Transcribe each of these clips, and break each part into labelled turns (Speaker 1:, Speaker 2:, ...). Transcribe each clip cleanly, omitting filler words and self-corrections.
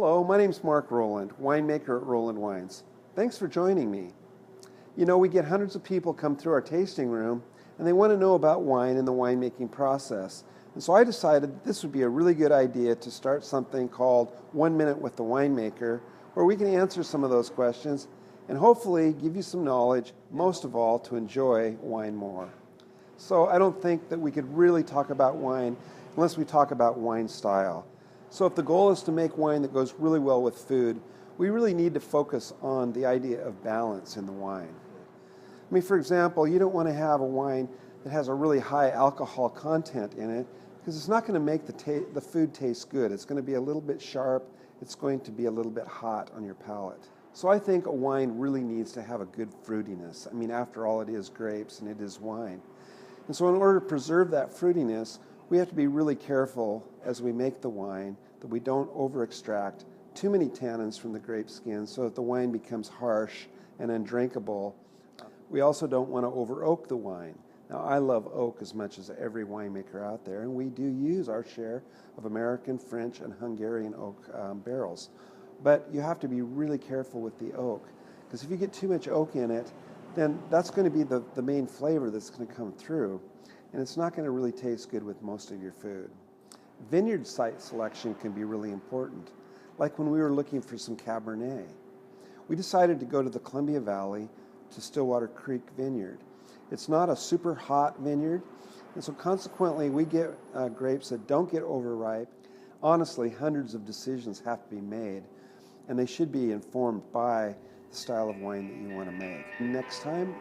Speaker 1: Hello, my name's Marc Roland, winemaker at Roland Wines. Thanks for joining me. You know, we get hundreds of people come through our tasting room and they want to know about wine and the winemaking process. And so I decided that this would be a really good idea to start something called 1 Minute with the Winemaker, where we can answer some of those questions and hopefully give you some knowledge, most of all to enjoy wine more. So I don't think that we could really talk about wine unless we talk about wine style. So if the goal is to make wine that goes really well with food, we really need to focus on the idea of balance in the wine. I mean, for example, you don't want to have a wine that has a really high alcohol content in it because it's not going to make the food taste good. It's going to be a little bit sharp. It's going to be a little bit hot on your palate. So I think a wine really needs to have a good fruitiness. I mean, after all, it is grapes and it is wine. And so in order to preserve that fruitiness, we have to be really careful as we make the wine that we don't over-extract too many tannins from the grape skin so that the wine becomes harsh and undrinkable. We also don't want to over-oak the wine. Now, I love oak as much as every winemaker out there, and we do use our share of American, French, and Hungarian oak barrels. But you have to be really careful with the oak, because if you get too much oak in it, then that's going to be the main flavor that's going to come through, and it's not going to really taste good with most of your food. Vineyard site selection can be really important, like when we were looking for some Cabernet. We decided to go to the Columbia Valley to Stillwater Creek Vineyard. It's not a super hot vineyard, and so consequently we get grapes that don't get overripe. Honestly, hundreds of decisions have to be made, and they should be informed by the style of wine that you want to make. Next time,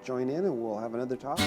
Speaker 1: join in and we'll have another topic.